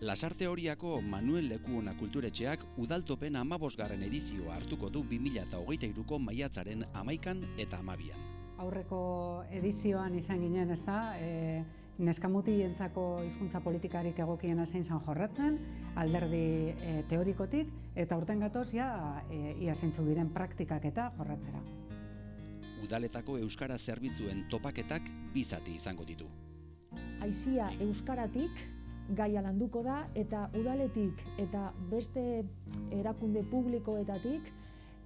Lasarte Horiako Manuel Lekuona kulturetxeak udaltopen 15. edizioa hartuko du 2023ko maiatzaren 11 eta 12. Aurreko edizioan izan ginen, ezta, neskamutientzako hizkuntza politikarik egokiena zein zan jorratzen, alderdi teorikotik, eta urten gatoz ia zeintzu diren praktikak eta jorratzera. Udaletako euskara zerbitzuen topaketak 2 zati izango ditu. Aizia euskaratik gaia landuko da eta udaletik eta beste erakunde publikoetatik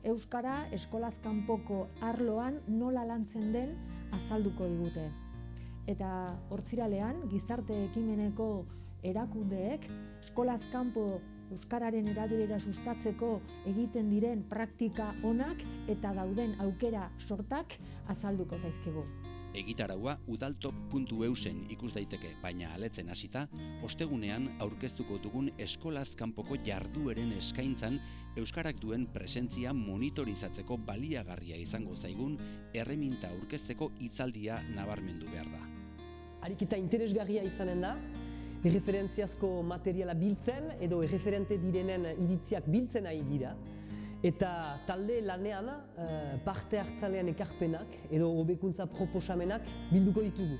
euskara eskolaz kanpoko arloan nola lantzen den azalduko digute. Eta hortziralean gizarte ekimeneko erakundeek eskolaz kanpo euskararen erabilera sustatzeko egiten diren praktika onak eta dauden aukera sortak azalduko zaizkigu. Egitaraua udaltop.eusen ikus daiteke, baina aletzen hasita, ostegunean aurkeztuko dugun eskolaz kanpoko jardueren eskaintzan euskarak duen presentzia monitorizatzeko baliagarria izango zaigun erreminta aurkezteko hitzaldia nabarmendu behar da. Ariketa interesgarria izanen da, erreferentziazko materiala biltzen edo erreferente direnen iritziak biltzen ari dira. Eta talde lanean parte hartzalean ekarpenak edo hobekuntza proposamenak bilduko ditugu.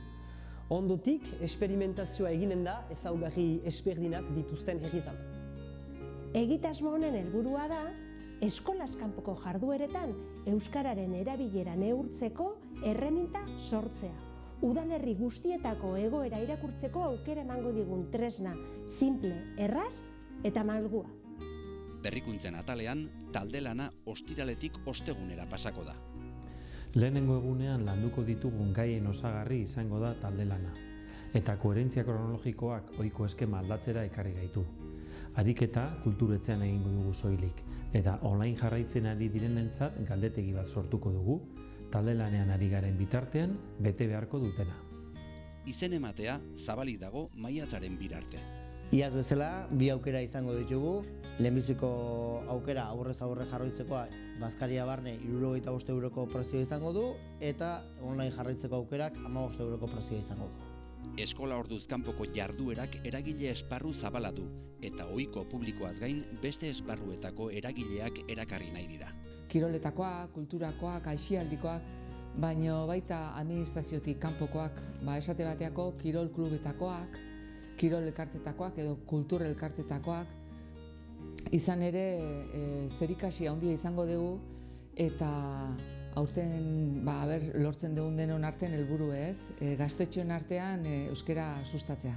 Ondotik, esperimentazioa eginen da ezaugarri ezberdinak dituzten herrietan. Egitasmo honen helburua da, eskolaz kanpoko jardueretan euskararen erabilera neurtzeko erreminta sortzea. Udalerri guztietako egoera irakurtzeko aukera emango digun tresna simple, erraz eta malgua. Berrikuntzen atalean, talde lana ostiraletik ostegunera pasako da. Lehenengo egunean landuko ditugun gaien osagarri izango da talde lana. Eta koherentzia kronologikoak ohiko eskema aldatzera ekarri gaitu. Ariketa kulturetzean egingo dugu soilik, eta online jarraitzen ari direnentzat galdetegi bat sortuko dugu, talde lanean ari garen bitartean bete beharko dutena. Izen ematea zabalik dago maiatzaren 2 arte. Iaz bezala, 2 aukera izango ditugu. Lehenbiziko aukera aurrez aurre jarraitzeko bazkaria barne 75 euroko prezioa izango du eta online jarraitzeko aukerak 15 euroko prezioa izango du. Eskola orduz kanpoko jarduerak eragile esparru zabala du eta ohiko publikoaz gain beste esparruetako eragileak erakarri nahi dira. Kiroletakoak, kulturakoak, aisialdikoak, baino baita administraziotik kanpokoak, esate bateako kirol klubetakoak, kirol elkartetakoak edo kultur elkartetakoak, izan ere zerikasi handia izango dugu eta aurten lortzen dugun denon artean helburu ez, gaztetxoen artean euskara sustatzea.